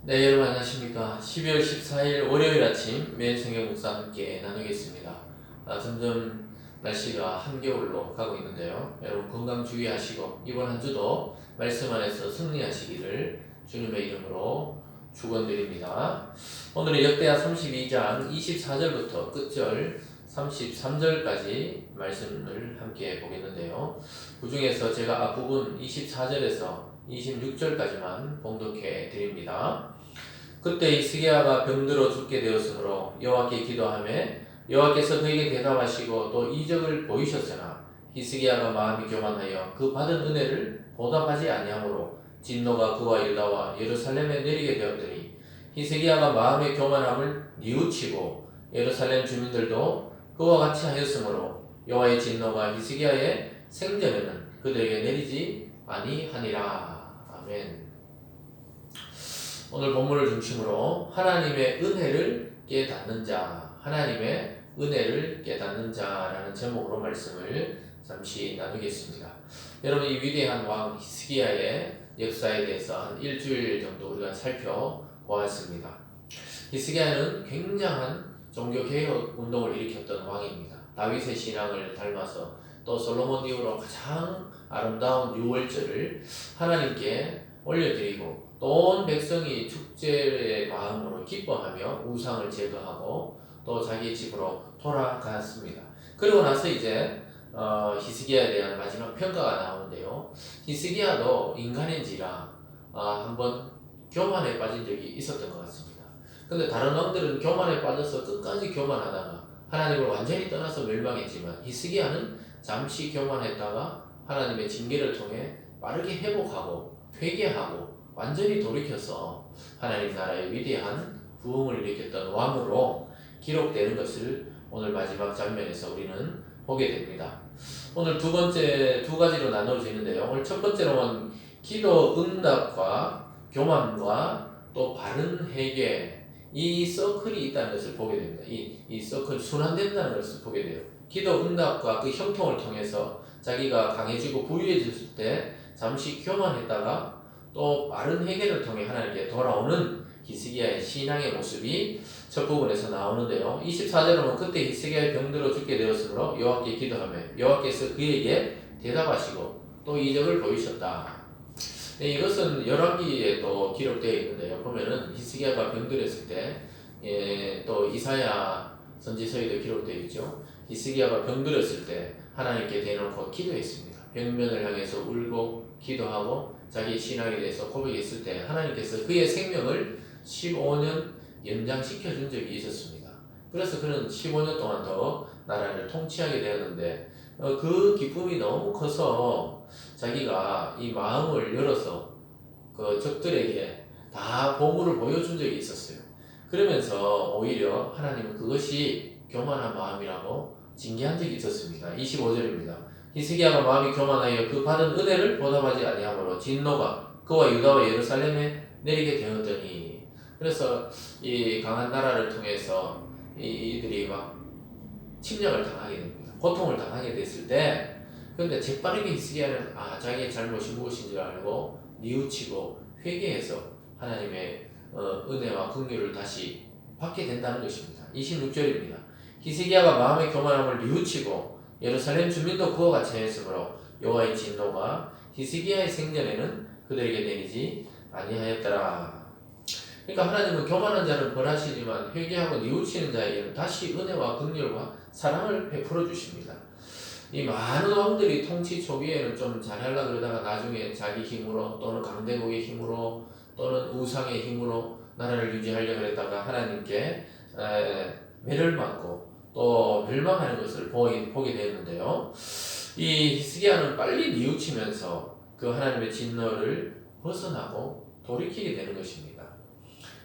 네, 여러분 안녕하십니까. 12월 14일 월요일 아침 매일 성경 묵상 함께 나누겠습니다. 점점 날씨가 한겨울로 가고 있는데요. 여러분 건강 주의하시고 이번 한 주도 말씀 안에서 승리하시기를 주님의 이름으로 축원드립니다. 오늘은 역대하 32장 24절부터 끝절 33절까지 말씀을 함께 보겠는데요. 그 중에서 제가 앞부분 24절에서 26절까지만 봉독해 드립니다. 그때 히스기야가 병들어 죽게 되었으므로 여호와께 기도하매 여호와께서 그에게 대답하시고 또 이적을 보이셨으나 히스기야가 마음이 교만하여 그 받은 은혜를 보답하지 아니하므로 진노가 그와 유다와 예루살렘에 내리게 되었더니 히스기야가 마음의 교만함을 뉘우치고 예루살렘 주민들도 그와 같이 하였으므로 여호와의 진노가 히스기야의 생전에는 그들에게 내리지 아니하니라. 아멘. 오늘 본문을 중심으로 하나님의 은혜를 깨닫는 자, 하나님의 은혜를 깨닫는 자라는 제목으로 말씀을 잠시 나누겠습니다. 여러분, 이 위대한 왕 히스기야의 역사에 대해서 한 일주일 정도 우리가 살펴보았습니다. 히스기야는 굉장한 종교개혁 운동을 일으켰던 왕입니다. 다윗의 신앙을 닮아서 또 솔로몬 이후로 가장 아름다운 유월절을 하나님께 올려드리고 또 온 백성이 축제의 마음으로 기뻐하며 우상을 제거하고 또 자기 집으로 돌아갔습니다. 그리고 나서 이제 히스기야에 대한 마지막 평가가 나오는데요. 히스기야도 인간인지라 한번 교만에 빠진 적이 있었던 것 같습니다. 근데 다른 왕들은 교만에 빠져서 끝까지 교만하다가 하나님을 완전히 떠나서 멸망했지만 히스기야는 잠시 교만했다가 하나님의 징계를 통해 빠르게 회복하고 회개하고 완전히 돌이켜서 하나님 나라의 위대한 부흥을 일으켰던 왕으로 기록되는 것을 오늘 마지막 장면에서 우리는 보게 됩니다. 오늘 두 가지로 나눠지는데요. 오늘 첫 번째로는 기도 응답과 교만과 또 바른 회개, 이 서클이 있다는 것을 보게 됩니다. 이 서클 순환된다는 것을 보게 돼요. 기도 응답과 그 형통을 통해서 자기가 강해지고 부유해졌을 때 잠시 교만했다가 또 빠른 회개를 통해 하나님께 돌아오는 히스기야의 신앙의 모습이 첫 부분에서 나오는데요. 24절은 그때 히스기야의 병들어 죽게 되었으므로 여호와께 기도하며 여호와께서 그에게 대답하시고 또 이적을 보이셨다. 네, 이것은 열왕기에 또 기록되어 있는데요. 보면은 히스기야가 병들었을 때, 또 이사야 선지서에도 기록되어 있죠. 히스기야가 병들었을 때 하나님께 대놓고 기도했습니다. 벽면을 향해서 울고 기도하고 자기 신앙에 대해서 고백했을 때 하나님께서 그의 생명을 15년 연장시켜 준 적이 있었습니다. 그래서 그는 15년 동안 더 나라를 통치하게 되었는데 그 기쁨이 너무 커서 자기가 이 마음을 열어서 그 적들에게 다 보물을 보여준 적이 있었어요. 그러면서 오히려 하나님은 그것이 교만한 마음이라고 징계한 적이 있었습니다. 25절입니다. 히스기야가 마음이 교만하여 그 받은 은혜를 보답하지 아니하므로 진노가 그와 유다와 예루살렘에 내리게 되었더니, 그래서 이 강한 나라를 통해서 이들이 막 침략을 당하게 됩니다. 고통을 당하게 됐을 때, 그런데 재빠르게 히스기야는 자기의 잘못이 무엇인지 알고 뉘우치고 회개해서 하나님의 은혜와 긍휼을 다시 받게 된다는 것입니다. 26절입니다. 히스기야가 마음의 교만함을 뉘우치고 예루살렘 주민도 그와 같이 했으므로 여호와의 진노가 히스기야의 생전에는 그들에게 내리지 아니하였더라. 그러니까 하나님은 교만한 자는 벌하시지만 회개하고 뉘우치는 자에게는 다시 은혜와 긍휼과 사랑을 베풀어 주십니다. 이 많은 왕들이 통치 초기에는 좀 잘하려고 그러다가 나중에 자기 힘으로 또는 강대국의 힘으로 또는 우상의 힘으로 나라를 유지하려고 했다가 하나님께 매를 맞고 또 멸망하는 것을 보게 되었는데요. 이 히스기야는 빨리 뉘우치면서 그 하나님의 진노를 벗어나고 돌이키게 되는 것입니다.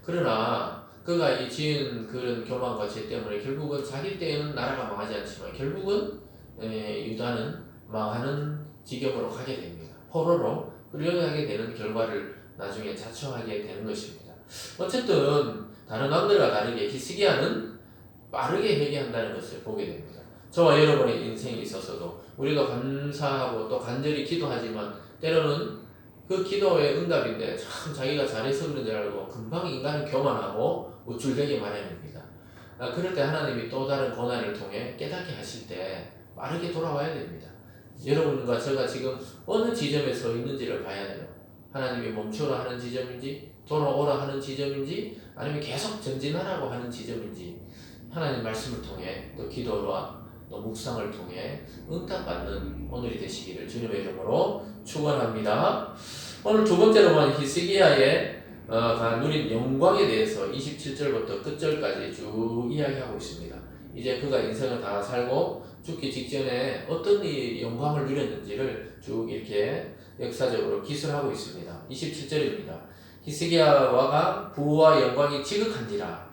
그러나 그가 이 지은 그런 교만과 죄 때문에 결국은 자기 때에는 나라가 망하지 않지만 결국은 유다는 망하는 지경으로 가게 됩니다. 포로로 끌려가게 되는 결과를 나중에 자초하게 되는 것입니다. 어쨌든 다른 왕들과 다르게 히스기야는 빠르게 회개한다는 것을 보게 됩니다. 저와 여러분의 인생에 있어서도 우리가 감사하고 또 간절히 기도하지만 때로는 그 기도의 응답인데 참 자기가 잘해서 그런 줄 알고 금방 인간은 교만하고 우쭐대기 마련입니다. 그럴 때 하나님이 또 다른 고난을 통해 깨닫게 하실 때 빠르게 돌아와야 됩니다. 여러분과 제가 지금 어느 지점에 서 있는지를 봐야 돼요. 하나님이 멈추라 하는 지점인지 돌아오라 하는 지점인지 아니면 계속 전진하라고 하는 지점인지 하나님 말씀을 통해 또 기도와 또 묵상을 통해 응답받는 오늘이 되시기를 주님의 이름으로 축원합니다. 오늘 두 번째로만 히스기야의 누린 영광에 대해서 27절부터 끝절까지 쭉 이야기하고 있습니다. 이제 그가 인생을 다 살고 죽기 직전에 어떤 이 영광을 누렸는지를 쭉 이렇게 역사적으로 기술하고 있습니다. 27절입니다. 히스기야 왕아 부와 영광이 지극한지라.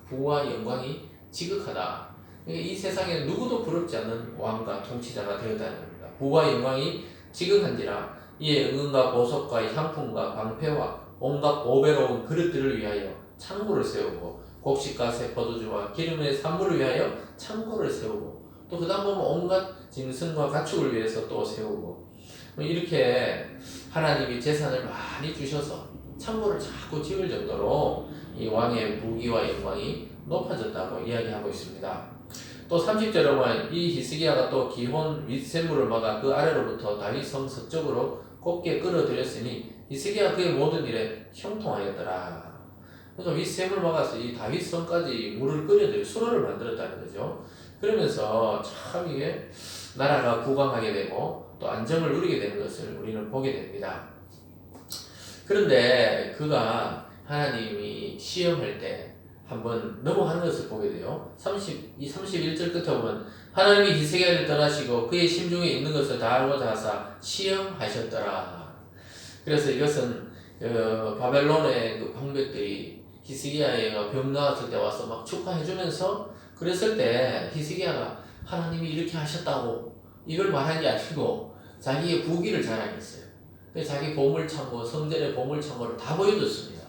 부와 영광이 지극하다. 이 세상에 누구도 부럽지 않는 왕과 통치자가 되었다는 겁니다. 부와 영광이 지극한지라. 이에 은과 보석과 향품과 방패와 온갖 보배로운 그릇들을 위하여 창고를 세우고 곡식과 새 포도주와 기름의 산물을 위하여 창고를 세우고 또 그 다음 보면 온갖 짐승과 가축을 위해서 또 세우고 이렇게 하나님이 재산을 많이 주셔서 창고를 자꾸 지을 정도로 이 왕의 부귀와 영광이 높아졌다고 이야기하고 있습니다. 또 30절에 보면 이 히스기야가 또 기혼 윗샘물을 막아 그 아래로부터 다윗 성 서쪽으로 곱게 끌어들였으니 히스기야 그의 모든 일에 형통하였더라. 그래서 윗샘을 막아서 이 다윗 성까지 물을 끓여들여 수로를 만들었다는 거죠. 그러면서 참 이게 나라가 부강하게 되고 또 안정을 누리게 되는 것을 우리는 보게 됩니다. 그런데 그가 하나님이 시험할 때 한번 넘어가는 것을 보게 돼요. 31절 끝에 보면 하나님이 히스기야를 떠나시고 그의 심중에 있는 것을 다 알고자 하사 시험하셨더라. 그래서 이것은 바벨론의 그 방백들이 히스기야가 병 나왔을 때 와서 막 축하해주면서 그랬을 때 히스기야가 하나님이 이렇게 하셨다고 이걸 말한 게 아니고 자기의 부귀를 자랑했어요. 그래서 자기 보물창고, 성전의 보물창고를 다 보여줬습니다.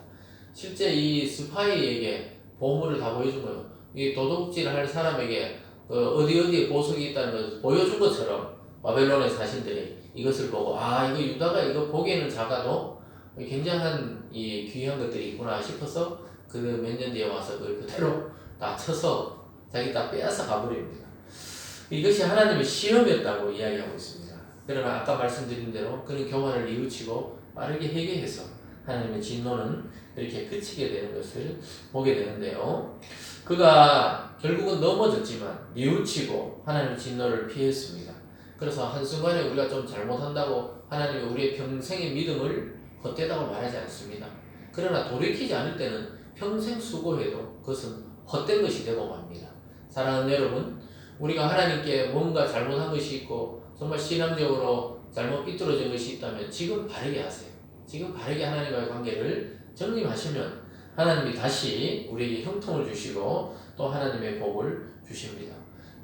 실제 이 스파이에게 보물을 다 보여준 거예요. 이 도둑질 할 사람에게 어디에 보석이 있다는 것을 보여준 것처럼 바벨론의 사신들이 이것을 보고 이거 유다가 이거 보기에는 작아도 굉장한 이 귀한 것들이 있구나 싶어서 그 몇 년 뒤에 와서 그걸 그대로 다 쳐서 자기 다 빼앗아 가버립니다. 이것이 하나님의 시험이었다고 이야기하고 있습니다. 그러나 아까 말씀드린 대로 그는 교만을 뉘우치고 빠르게 회개해서 하나님의 진노는 이렇게 그치게 되는 것을 보게 되는데요. 그가 결국은 넘어졌지만 뉘우치고 하나님의 진노를 피했습니다. 그래서 한순간에 우리가 좀 잘못한다고 하나님이 우리의 평생의 믿음을 헛되다고 말하지 않습니다. 그러나 돌이키지 않을 때는 평생 수고해도 그것은 헛된 것이 되고 맙니다. 사랑하는 여러분, 우리가 하나님께 뭔가 잘못한 것이 있고 정말 신앙적으로 잘못 삐뚤어진 것이 있다면 지금 바르게 하세요. 지금 바르게 하나님과의 관계를 정립하시면 하나님이 다시 우리에게 형통을 주시고 또 하나님의 복을 주십니다.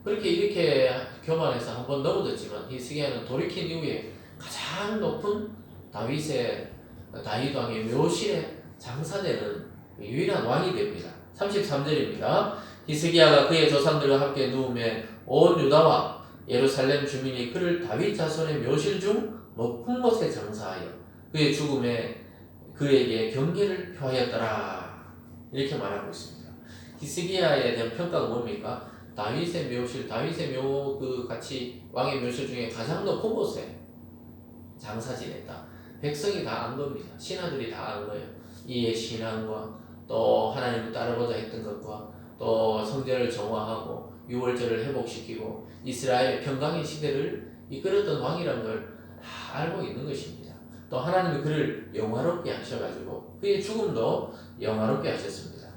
그렇게 이렇게 교만해서 한번 넘어졌지만 히스기야는 돌이킨 이후에 가장 높은 다윗 왕의 묘실에 장사되는 유일한 왕이 됩니다. 33절입니다. 히스기야가 그의 조상들과 함께 누우매 온 유다와 예루살렘 주민이 그를 다윗 자손의 묘실 중 높은 곳에 장사하여 그의 죽음에 그에게 경계를 표하였더라. 이렇게 말하고 있습니다. 히스기야에 대한 평가가 뭡니까? 다윗의 묘실, 다윗의 같이 왕의 묘실 중에 가장 높은 곳에 장사 지냈다. 백성이 다 안 겁니다. 신하들이 다 안 거예요. 이의 신앙과 또 하나님을 따르고자 했던 것과 또 성전을 정화하고 유월절을 회복시키고 이스라엘의 평강의 시대를 이끌었던 왕이라는 걸 다 알고 있는 것입니다. 또 하나님이 그를 영화롭게 하셔가지고 그의 죽음도 영화롭게 하셨습니다.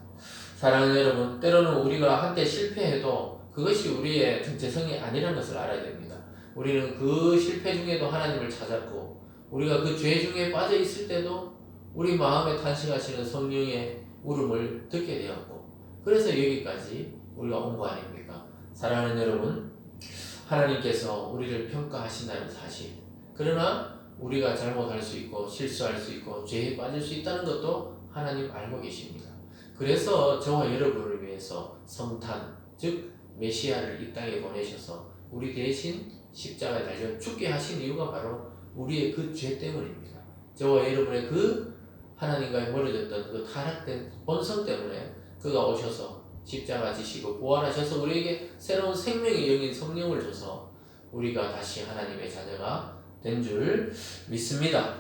사랑하는 여러분, 때로는 우리가 한때 실패해도 그것이 우리의 정체성이 아니라는 것을 알아야 됩니다. 우리는 그 실패 중에도 하나님을 찾았고 우리가 그 죄 중에 빠져 있을 때도 우리 마음에 탄식하시는 성령의 울음을 듣게 되었고 그래서 여기까지 우리가 온 거 아닙니까? 사랑하는 여러분, 하나님께서 우리를 평가하신다는 사실, 그러나 우리가 잘못할 수 있고 실수할 수 있고 죄에 빠질 수 있다는 것도 하나님 알고 계십니다. 그래서 저와 여러분을 위해서 성탄, 즉 메시아를 이 땅에 보내셔서 우리 대신 십자가에 달려 죽게 하신 이유가 바로 우리의 그 죄 때문입니다. 저와 여러분의 그 하나님과의 멀어졌던 그 타락된 본성 때문에 그가 오셔서 십자가 지시고 부활하셔서 우리에게 새로운 생명의 영인 성령을 줘서 우리가 다시 하나님의 자녀가 된 줄 믿습니다.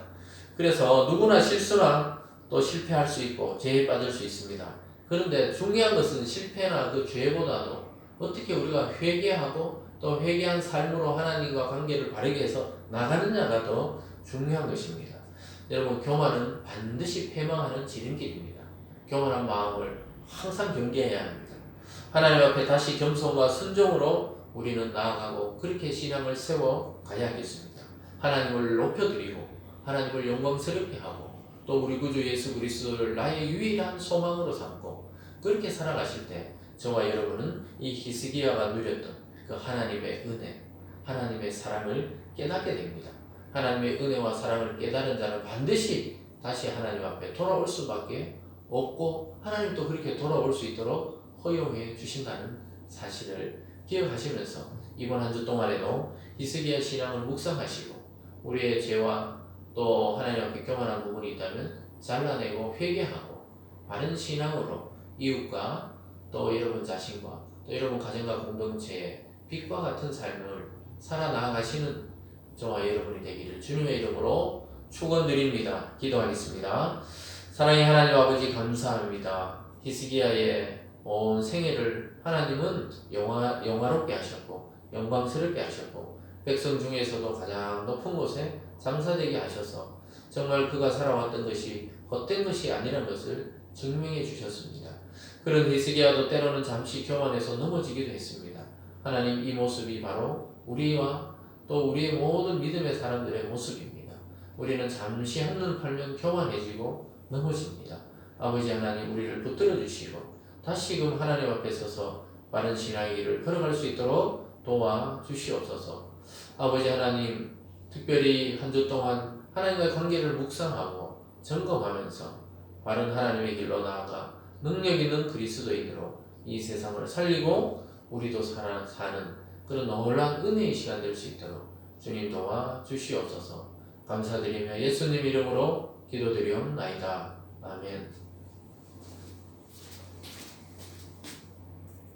그래서 누구나 실수나 또 실패할 수 있고 죄에 빠질 수 있습니다. 그런데 중요한 것은 실패나 그 죄보다도 어떻게 우리가 회개하고 또 회개한 삶으로 하나님과 관계를 바르게 해서 나가느냐가 더 중요한 것입니다. 여러분, 교만은 반드시 패망하는 지름길입니다. 교만한 마음을 항상 경계해야 합니다. 하나님 앞에 다시 겸손과 순종으로 우리는 나아가고 그렇게 신앙을 세워 가야 하겠습니다. 하나님을 높여드리고 하나님을 영광스럽게 하고 또 우리 구주 예수 그리스도를 나의 유일한 소망으로 삼고 그렇게 살아가실 때 저와 여러분은 이 히스기야가 누렸던 그 하나님의 은혜, 하나님의 사랑을 깨닫게 됩니다. 하나님의 은혜와 사랑을 깨달은 자는 반드시 다시 하나님 앞에 돌아올 수밖에 없고 하나님도 그렇게 돌아올 수 있도록 허용해 주신다는 사실을 기억하시면서 이번 한 주 동안에도 히스기야 신앙을 묵상하시고 우리의 죄와 또 하나님 앞에 교만한 부분이 있다면 잘라내고 회개하고 바른 신앙으로 이웃과 또 여러분 자신과 또 여러분 가정과 공동체에 빛과 같은 삶을 살아나가시는 저와 여러분이 되기를 주님의 이름으로 축원드립니다. 기도하겠습니다. 사랑의 하나님 아버지 감사합니다. 히스기야의 온 생애를 하나님은 영화롭게 하셨고 영광스럽게 하셨고 백성 중에서도 가장 높은 곳에 장사되게 하셔서 정말 그가 살아왔던 것이 헛된 것이 아니라는 것을 증명해 주셨습니다. 그런 히스기야도 때로는 잠시 교만해서 넘어지기도 했습니다. 하나님, 이 모습이 바로 우리와 또 우리의 모든 믿음의 사람들의 모습입니다. 우리는 잠시 한눈 팔면 교만해지고 넘어집니다. 아버지 하나님, 우리를 붙들어 주시고 다시금 하나님 앞에 서서 바른 신앙의 길을 걸어갈 수 있도록 도와주시옵소서. 아버지 하나님, 특별히 한 주 동안 하나님과의 관계를 묵상하고 점검하면서 바른 하나님의 길로 나아가 능력 있는 그리스도인으로 이 세상을 살리고 우리도 사는 그런 놀라운 은혜의 시간 될 수 있도록 주님 도와주시옵소서. 감사드리며 예수님 이름으로 기도드리옵나이다. 아멘.